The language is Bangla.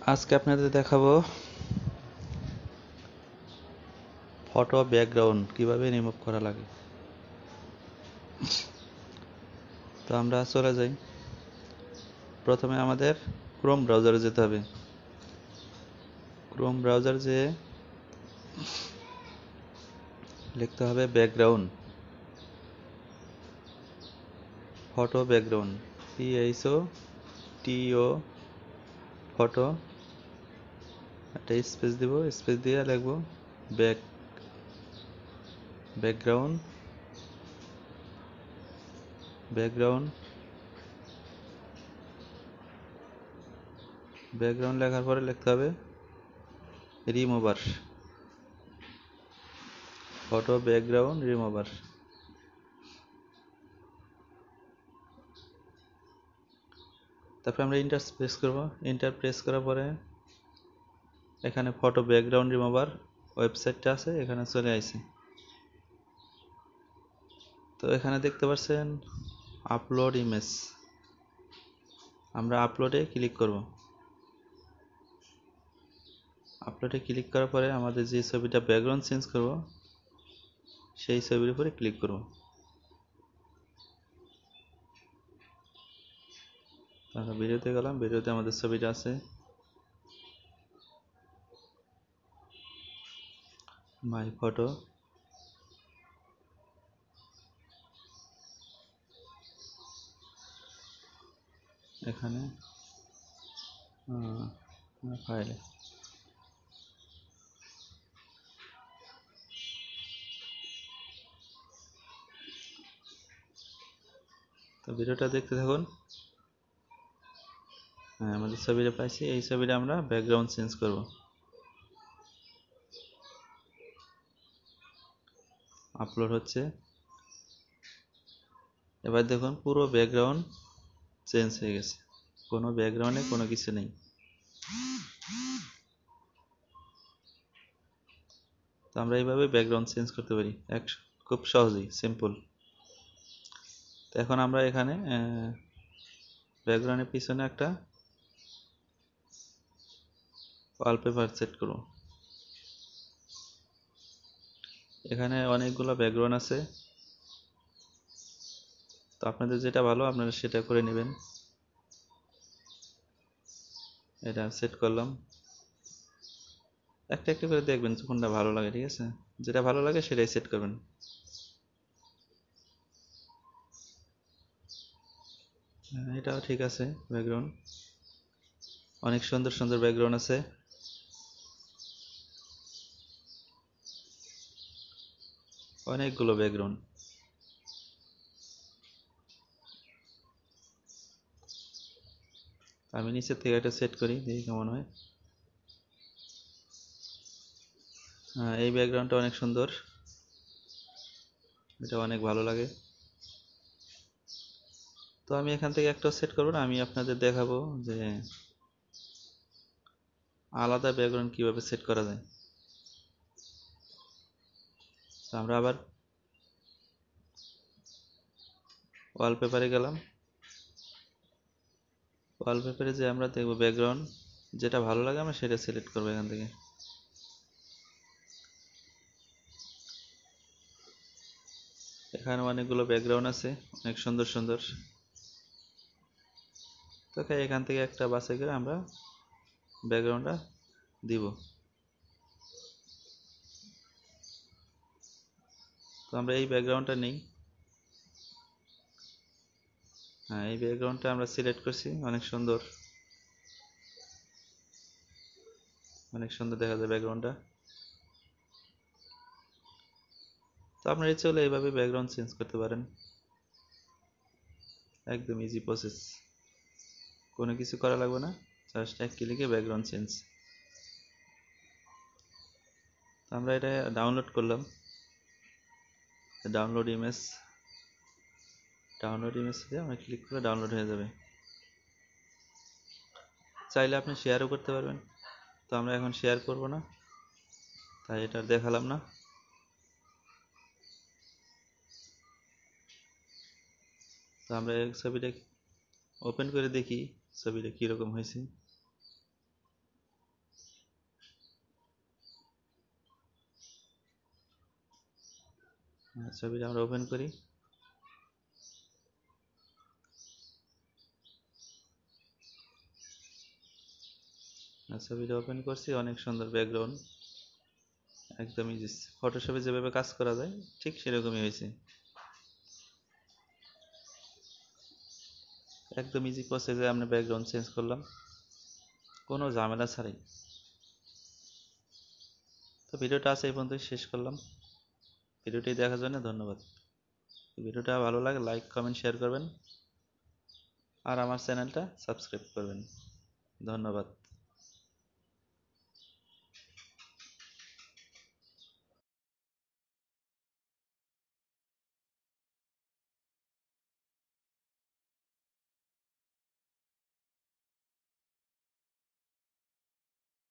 আজকে আপনাদের দেখাবো ফটো ব্যাকগ্রাউন্ড কিভাবে রিমুভ করা লাগে। তো আমরা চলে যাই। প্রথমে আমাদের ক্রোম ব্রাউজারে যেতে হবে। ক্রোম ব্রাউজার যেয়ে লিখতে হবে background, photo background, PHOTO photo, একটা স্পেস দিব, স্পেস দিয়ে লিখবো ব্যাকগ্রাউন্ড ব্যাকগ্রাউন্ড ব্যাকগ্রাউন্ড লেখার পরে লিখতে হবে রিমুভার, ফটো ব্যাকগ্রাউন্ড রিমুভার। তারপরে আমরা ইন্টার প্রেস করব। ইন্টার প্রেস করার পরে এখানে ফটো ব্যাকগ্রাউন্ড রিমুভার ওয়েবসাইটটা আছে, এখানে চলে আসছে। তো এখানে দেখতে পাচ্ছেন আপলোড ইমেজ, আমরা আপলোডে ক্লিক করব। আপলোডে ক্লিক করার পরে আমাদের যে ছবিটা ব্যাকগ্রাউন্ড চেঞ্জ করব সেই ছবির উপরে ক্লিক করব। আমরা ভিডিওতে গেলাম, ভিডিওতে আমাদের ছবিটা আছে, মাই ফটো। এখানে ফাইলে তো ভিডিওটা দেখতে থাকুন। হ্যাঁ, আমাদের ছবিটা পাইছি, এই ছবিটা আমরা ব্যাকগ্রাউন্ড চেঞ্জ করব। আপলোড হচ্ছে, এবার দেখুন পুরো ব্যাকগ্রাউন্ড চেঞ্জ হয়ে গেছে, কোনো ব্যাকগ্রাউন্ডে কোনো কিছু নেই। তো আমরা এইভাবে ব্যাকগ্রাউন্ড চেঞ্জ করতে পারি খুব সহজেই, সিম্পল। তো এখন আমরা এখানে ব্যাকগ্রাউন্ডের পিছনে একটা ওয়ালপেপার সেট করব। এখানে অনেকগুলো ব্যাকগ্রাউন্ড আছে, তো আপনাদের যেটা ভালো আপনারা সেটা করে নেবেন। এটা সেট করলাম, একটা একটা করে দেখবেন কোনটা ভালো লাগে, ঠিক আছে? যেটা ভালো লাগে সেটাই সেট করবেন। এটাও ঠিক আছে। ব্যাকগ্রাউন্ড অনেক সুন্দর সুন্দর ব্যাকগ্রাউন্ড আছে, অনেকগুলো ব্যাকগ্রাউন্ড। আমি নিচের থেকে একটা সেট করি, দেখি কেমন হয়। এই ব্যাকগ্রাউন্ডটা অনেক সুন্দর, এটা অনেক ভালো লাগে। তো আমি এখান থেকে একটা সেট করব না, আমি আপনাদের দেখাবো যে আলাদা ব্যাকগ্রাউন্ড কিভাবে সেট করা যায়। তো আমরা আবার ওয়ালপেপারে গেলাম। ওয়ালপেপারে যে আমরা দেখব ব্যাকগ্রাউন্ড যেটা ভালো লাগে আমরা সেটা সিলেক্ট করবো এখান থেকে। এখানে অনেকগুলো ব্যাকগ্রাউন্ড আছে, অনেক সুন্দর সুন্দর। তো এখান থেকে একটা বাছাই করে আমরা ব্যাকগ্রাউন্ডটা দিব। তো আমরা এই ব্যাকগ্রাউন্ডটা নেই। হ্যাঁ, এই ব্যাকগ্রাউন্ডটা আমরা সিলেক্ট করছি, অনেক সুন্দর, অনেক সুন্দর দেখা যায় ব্যাকগ্রাউন্ডটা। তো আপনারা ইচ্ছে হলে এইভাবে ব্যাকগ্রাউন্ড চেঞ্জ করতে পারেন, একদম ইজি প্রসেস, কোনো কিছু করা লাগবে না, জাস্ট এক ক্লিকে ব্যাকগ্রাউন্ড চেঞ্জ। তো আমরা এটা ডাউনলোড করলাম, ডাউনলোড ইমেজ দিয়ে আমরা ক্লিক করে ডাউনলোড হয়ে যাবে। চাইলে আপনি শেয়ারও করতে পারবেন, তো আমরা এখন শেয়ার করব না, তাই এটা দেখালাম না। তো আমরা এই ছবিটা ওপেন করে দেখি ছবিটা কীরকম হয়েছে। ছবিটা আমরা ওপেন করি। ছবিটা ওপেন করছি, অনেক সুন্দর ব্যাকগ্রাউন্ড, একদম ইজি। ফটোশপে যেভাবে কাজ করা যায় ঠিক সেরকমই হয়েছে, একদম ইজি প্রসেসে আমরা ব্যাকগ্রাউন্ড চেঞ্জ করলাম কোনো ঝামেলা ছাড়াই। তো ভিডিওটা আছে এই পর্যন্তই শেষ করলাম। ভিডিওটি দেখার জন্য ধন্যবাদ। ভিডিওটা ভালো লাগে লাইক কমেন্ট শেয়ার করবেন আর আমার চ্যানেলটা সাবস্ক্রাইব করবেন। ধন্যবাদ।